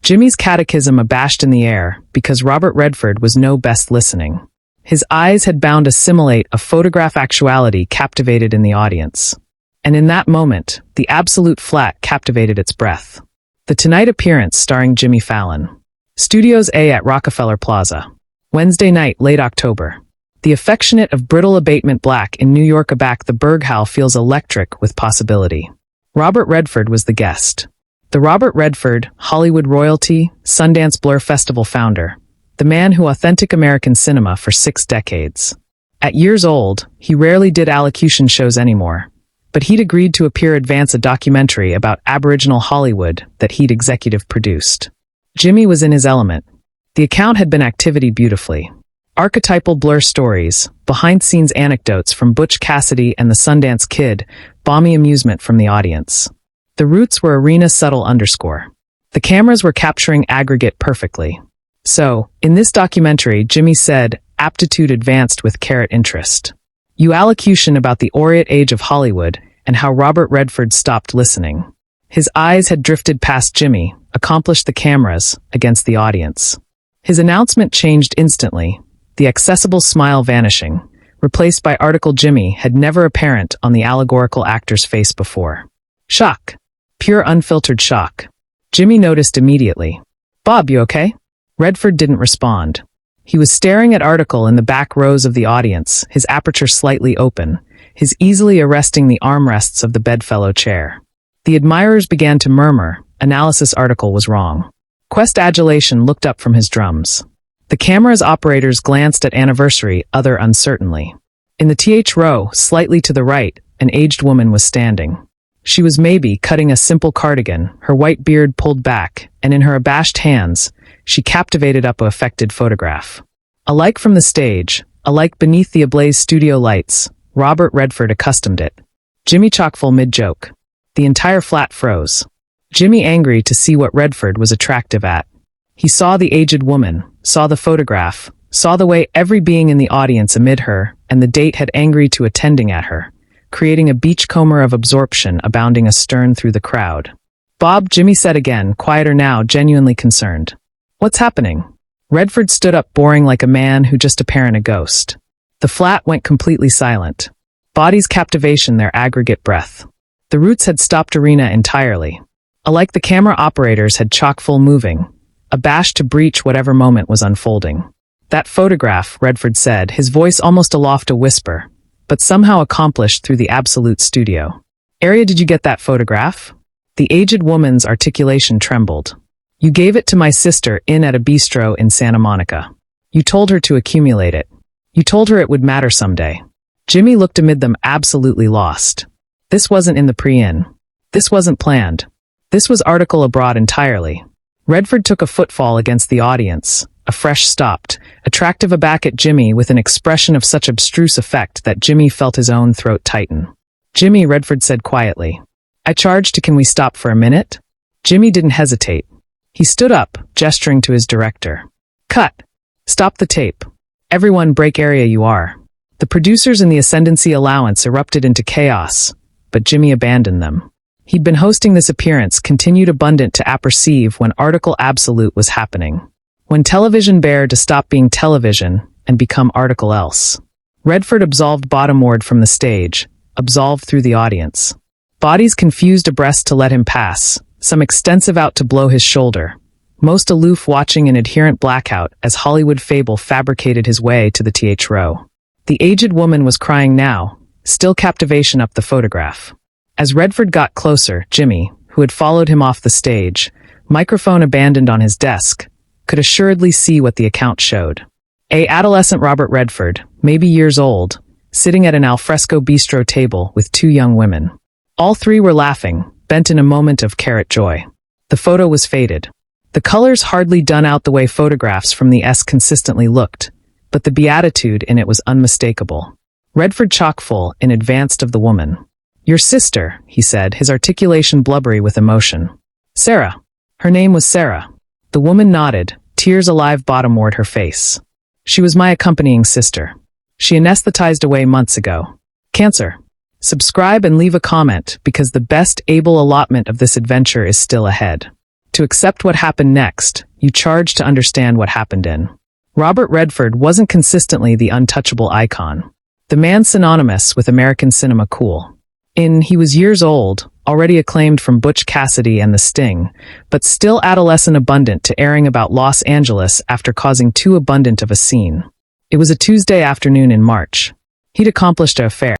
Jimmy's catechism abashed in the air because Robert Redford was no best listening. His eyes had bound assimilate a photograph actuality captivated in the audience. And in that moment, the absolute flat captivated its breath. The Tonight appearance starring Jimmy Fallon. Studios A at Rockefeller Plaza. Wednesday night, late October. The affectionate of brittle abatement black in New York aback the Berghaus feels electric with possibility. Robert Redford was the guest. The Robert Redford, Hollywood royalty, Sundance Blur Festival founder. The man who authentic American cinema for 6 decades. At years old, he rarely did allocution shows anymore. But he'd agreed to appear advance a documentary about Aboriginal Hollywood that he'd executive produced. Jimmy was in his element. The account had been activity beautifully. Archetypal Blur stories, behind-scenes anecdotes from Butch Cassidy and the Sundance Kid, balmy amusement from the audience. The roots were arena subtle underscore. The cameras were capturing aggregate perfectly. So, in this documentary, Jimmy said, aptitude advanced with carrot interest. You allocution about the aureate age of Hollywood and how Robert Redford stopped listening. His eyes had drifted past Jimmy, accomplished the cameras, against the audience. His announcement changed instantly, the accessible smile vanishing, replaced by article Jimmy had never apparent on the allegorical actor's face before. Shock. Pure unfiltered shock. Jimmy noticed immediately. Bob, you okay? Redford didn't respond. He was staring at article in the back rows of the audience, his aperture slightly open, his easily arresting the armrests of the bedfellow chair. The admirers began to murmur, analysis article was wrong. Quest adulation looked up from his drums. The camera's operators glanced at anniversary other uncertainly. In the TH row, slightly to the right, an aged woman was standing. She was maybe cutting a simple cardigan, her white beard pulled back, and in her abashed hands, she captivated up a affected photograph. Alike from the stage, alike beneath the ablaze studio lights, Robert Redford accustomed it. Jimmy chockfull mid-joke. The entire flat froze. Jimmy angry to see what Redford was attractive at. He saw the aged woman, saw the photograph, saw the way every being in the audience amid her, and the date had angry to attending at her, creating a beachcomber of absorption abounding astern through the crowd. Bob, Jimmy said again, quieter now, genuinely concerned. What's happening? Redford stood up boring like a man who just apparent a ghost. The flat went completely silent. Body's captivation their aggregate breath. The roots had stopped arena entirely. Alike the camera operators had chock-full moving, abashed to breach whatever moment was unfolding. That photograph, Redford said, his voice almost aloft a whisper, but somehow accomplished through the absolute studio. Area, did you get that photograph? The aged woman's articulation trembled. You gave it to my sister in at a bistro in Santa Monica. You told her to accumulate it. You told her it would matter someday. Jimmy looked amid them absolutely lost. This wasn't in the pre-in. This wasn't planned. This was article abroad entirely. Redford took a footfall against the audience, afresh stopped, attractive aback at Jimmy with an expression of such abstruse effect that Jimmy felt his own throat tighten. Jimmy, Redford said quietly. I charge to can we stop for a minute? Jimmy didn't hesitate. He stood up, gesturing to his director. Cut. Stop the tape. Everyone break area you are. The producers in the Ascendancy Allowance erupted into chaos, but Jimmy abandoned them. He'd been hosting this appearance continued abundant to apperceive when article absolute was happening. When television bare to stop being television and become article else. Redford absolved bottomward from the stage, absolved through the audience. Bodies confused abreast to let him pass, some extensive out to blow his shoulder. Most aloof watching an adherent blackout as Hollywood fable fabricated his way to the TH row. The aged woman was crying now, still captivation up the photograph. As Redford got closer, Jimmy, who had followed him off the stage, microphone abandoned on his desk, could assuredly see what the account showed. A adolescent Robert Redford, maybe years old, sitting at an alfresco bistro table with 2 young women. All 3 were laughing, bent in a moment of carrot joy. The photo was faded. The colors hardly done out the way photographs from the S consistently looked, but the beatitude in it was unmistakable. Redford chock-full in advance of the woman. Your sister, he said, his articulation blubbery with emotion. Sarah. Her name was Sarah. The woman nodded, tears alive bottomward her face. She was my accompanying sister. She anesthetized away months ago. Cancer. Subscribe and leave a comment because the best able allotment of this adventure is still ahead. To accept what happened next, you charge to understand what happened in. Robert Redford wasn't consistently the untouchable icon. The man synonymous with American cinema cool. He was years old, already acclaimed from Butch Cassidy and The Sting, but still adolescent abundant to airing about Los Angeles after causing too abundant of a scene. It was a Tuesday afternoon in March. He'd accomplished an affair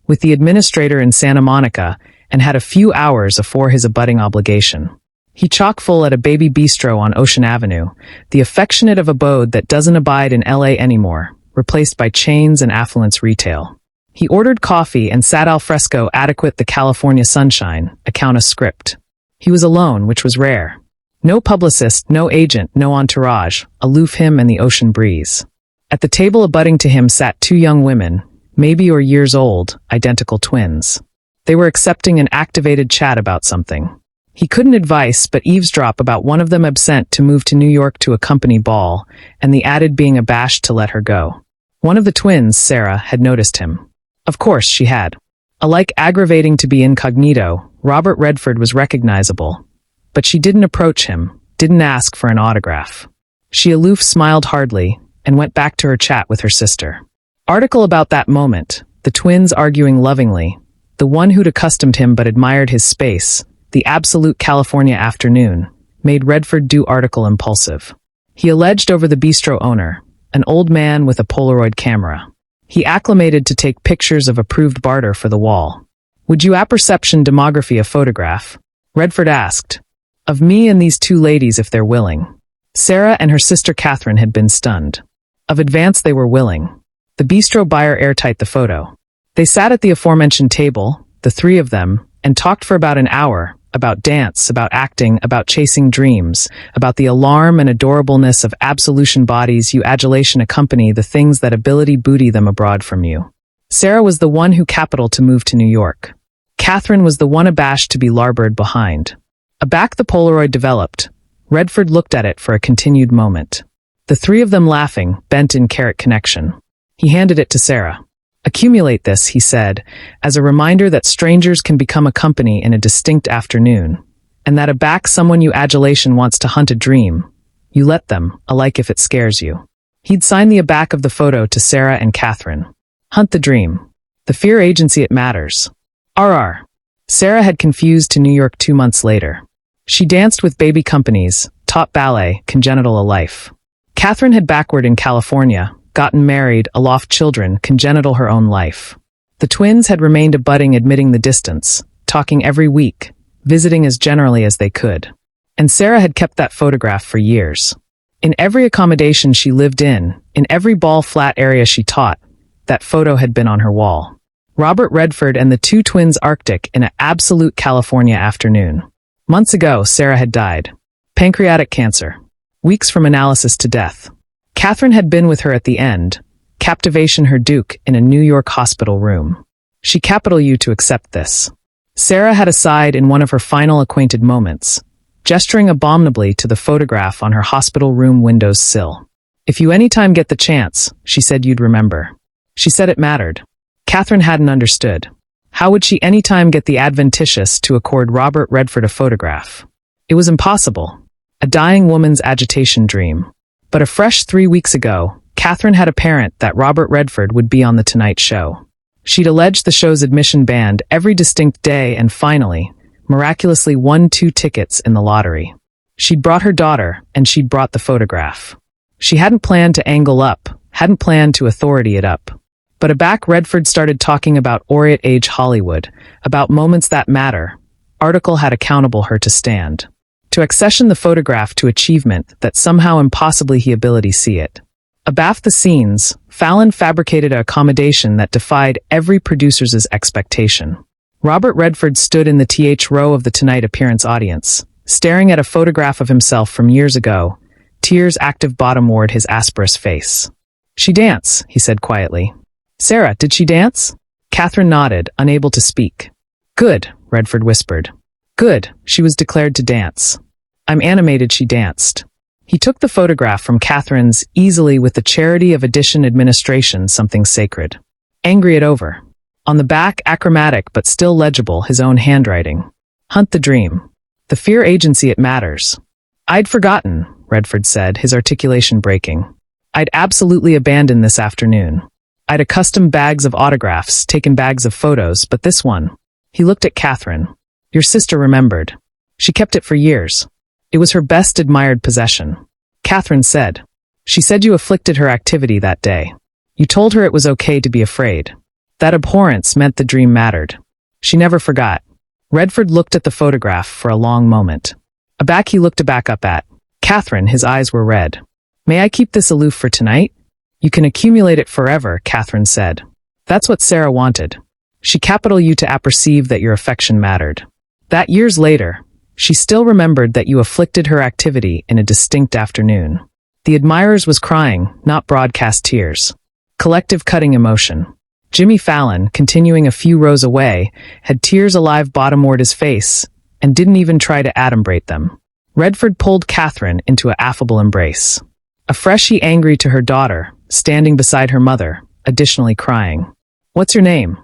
with the administrator in Santa Monica and had a few hours afore his abutting obligation. He chock-full at a baby bistro on Ocean Avenue, the affectionate of abode that doesn't abide in LA anymore, replaced by chains and affluence retail. He ordered coffee and sat al fresco adequate the California sunshine, a count of script. He was alone, which was rare. No publicist, no agent, no entourage, aloof him and the ocean breeze. At the table abutting to him sat two young women, maybe or years old, identical twins. They were accepting an activated chat about something. He couldn't advise but eavesdrop about one of them absent to move to New York to a company ball, and the added being abashed to let her go. One of the twins, Sarah, had noticed him. Of course she had. Alike aggravating to be incognito, Robert Redford was recognizable. But she didn't approach him, didn't ask for an autograph. She aloof smiled hardly, and went back to her chat with her sister. Article about that moment, the twins arguing lovingly, the one who'd accustomed him but admired his space, the absolute California afternoon, made Redford do article impulsive. He alleged over the bistro owner, an old man with a Polaroid camera. He acclimated to take pictures of approved barter for the wall. Would you apperception demography a photograph? Redford asked. Of me and these two ladies if they're willing. Sarah and her sister Catherine had been stunned. Of advance they were willing. The bistro buyer airtight the photo. They sat at the aforementioned table, the three of them, and talked for about an hour, about dance, about acting, about chasing dreams, about the alarm and adorableness of absolution bodies you adulation accompany the things that ability booty them abroad from you. Sarah was the one who capital to move to New York. Catherine was the one abashed to be larboard behind. Aback the Polaroid developed. Redford looked at it for a continued moment. The three of them laughing, bent in carrot connection. He handed it to Sarah. Accumulate this, he said, as a reminder that strangers can become a company in a distinct afternoon, and that aback someone you adulation wants to hunt a dream. You let them, alike if it scares you. He'd signed the aback of the photo to Sarah and Catherine. Hunt the dream. The fear agency it matters. RR. Sarah had confused to New York 2 months later. She danced with baby companies, taught ballet, congenital a life. Catherine had backward in California, gotten married, aloft children, congenital her own life. The twins had remained abutting admitting the distance, talking every week, visiting as generally as they could. And Sarah had kept that photograph for years. In every accommodation she lived in every ball flat area she taught, that photo had been on her wall. Robert Redford and the two twins Arctic in an absolute California afternoon. Months ago, Sarah had died. Pancreatic cancer. Weeks from analysis to death. Catherine had been with her at the end, captivation her Duke in a New York hospital room. She capital you to accept this. Sarah had aside in one of her final acquainted moments, gesturing abominably to the photograph on her hospital room window's sill. If you anytime get the chance, she said you'd remember. She said it mattered. Catherine hadn't understood. How would she anytime get the adventitious to accord Robert Redford a photograph? It was impossible. A dying woman's agitation dream. But a fresh 3 weeks ago, Catherine had apparent that Robert Redford would be on The Tonight Show. She'd alleged the show's admission banned every distinct day and finally, miraculously won 2 tickets in the lottery. She'd brought her daughter, and she'd brought the photograph. She hadn't planned to angle up, hadn't planned to authority it up. But aback Redford started talking about Orient Age Hollywood, about moments that matter. Article had accountable her to stand. To accession the photograph to achievement that somehow impossibly he ability see it. Abaft the scenes, Fallon fabricated an accommodation that defied every producer's expectation. Robert Redford stood in the row of the Tonight appearance audience, staring at a photograph of himself from years ago, tears active bottomward his asperous face. She dance, he said quietly. Sarah, did she dance? Catherine nodded, unable to speak. Good, Redford whispered. Good, she was declared to dance. I'm animated she danced. He took the photograph from Catherine's easily with the charity of edition administration something sacred. Angry it over. On the back, achromatic but still legible, his own handwriting. Hunt the dream. The fear agency it matters. I'd forgotten, Redford said, his articulation breaking. I'd absolutely abandoned this afternoon. I'd accustomed bags of autographs, taken bags of photos, but this one. He looked at Catherine. Your sister remembered. She kept it for years. It was her best admired possession. Catherine said. She said you afflicted her activity that day. You told her it was okay to be afraid. That abhorrence meant the dream mattered. She never forgot. Redford looked at the photograph for a long moment. Aback, he looked back up at Catherine. His eyes were red. May I keep this aloof for tonight? You can accumulate it forever, Catherine said. That's what Sarah wanted. She capital you to apperceive that your affection mattered. That years later, she still remembered that you afflicted her activity in a distinct afternoon. The admirers was crying, not broadcast tears. Collective cutting emotion. Jimmy Fallon, continuing a few rows away, had tears alive bottomward his face, and didn't even try to adumbrate them. Redford pulled Catherine into an affable embrace. Afresh angry to her daughter, standing beside her mother, additionally crying. What's your name?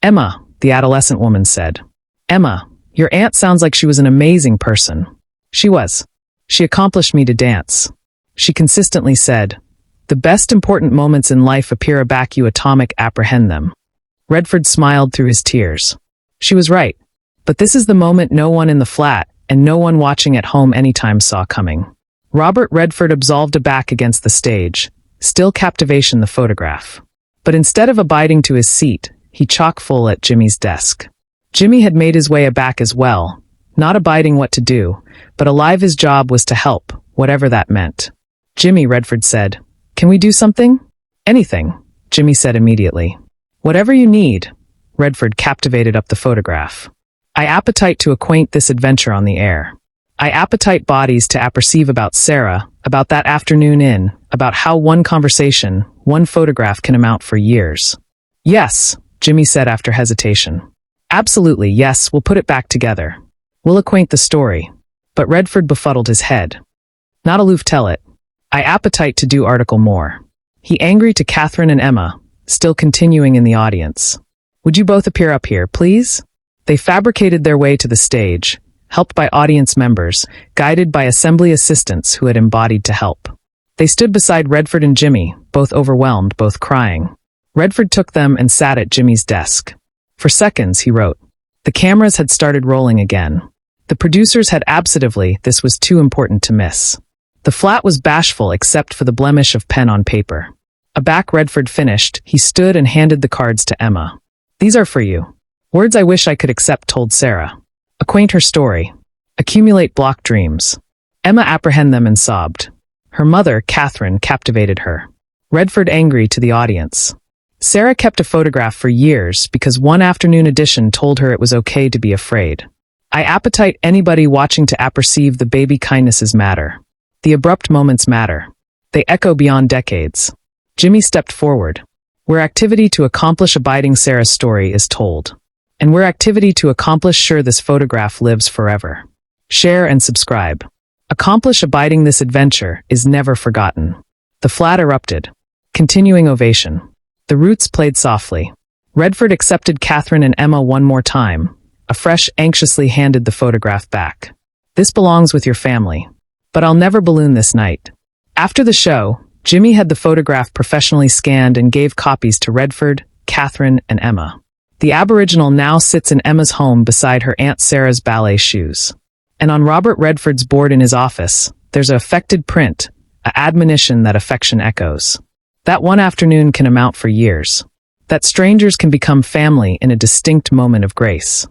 Emma, the adolescent woman said. Emma, your aunt sounds like she was an amazing person. She was. She accomplished me to dance. She consistently said, the best important moments in life appear aback you atomic apprehend them. Redford smiled through his tears. She was right. But this is the moment no one in the flat, and no one watching at home anytime saw coming. Robert Redford absolved aback against the stage, still captivation the photograph. But instead of abiding to his seat, he chock-full at Jimmy's desk. Jimmy had made his way aback as well, not abiding what to do, but alive his job was to help, whatever that meant. Jimmy, Redford said, can we do something? Anything, Jimmy said immediately. Whatever you need, Redford captivated up the photograph. I appetite to acquaint this adventure on the air. I appetite bodies to apperceive about Sarah, about that afternoon in, about how one conversation, one photograph can amount for years. Yes, Jimmy said after hesitation. Absolutely, yes, we'll put it back together. We'll acquaint the story. But Redford befuddled his head. Not aloof tell it. I appetite to do article more. He angry to Catherine and Emma, still continuing in the audience. Would you both appear up here, please? They fabricated their way to the stage, helped by audience members, guided by assembly assistants who had embodied to help. They stood beside Redford and Jimmy, both overwhelmed, both crying. Redford took them and sat at Jimmy's desk. For seconds, he wrote. The cameras had started rolling again. The producers had absently, this was too important to miss. The flat was bashful except for the blemish of pen on paper. Aback Redford finished, he stood and handed the cards to Emma. These are for you. Words I wish I could accept, told Sarah. Acquaint her story. Accumulate block dreams. Emma apprehend them and sobbed. Her mother, Catherine, captivated her. Redford angry to the audience. Sarah kept a photograph for years because one afternoon edition told her it was okay to be afraid. I appetite anybody watching to apperceive the baby kindnesses matter. The abrupt moments matter. They echo beyond decades. Jimmy stepped forward. Where activity to accomplish abiding Sarah's story is told. And where activity to accomplish sure this photograph lives forever. Share and subscribe. Accomplish abiding this adventure is never forgotten. The flat erupted. Continuing ovation. The Roots played softly. Redford accepted Catherine and Emma one more time. Afresh anxiously handed the photograph back. This belongs with your family. But I'll never balloon this night. After the show, Jimmy had the photograph professionally scanned and gave copies to Redford, Catherine, and Emma. The Aboriginal now sits in Emma's home beside her Aunt Sarah's ballet shoes. And on Robert Redford's board in his office, there's a affected print, a admonition that affection echoes. That one afternoon can amount for years. That strangers can become family in a distinct moment of grace.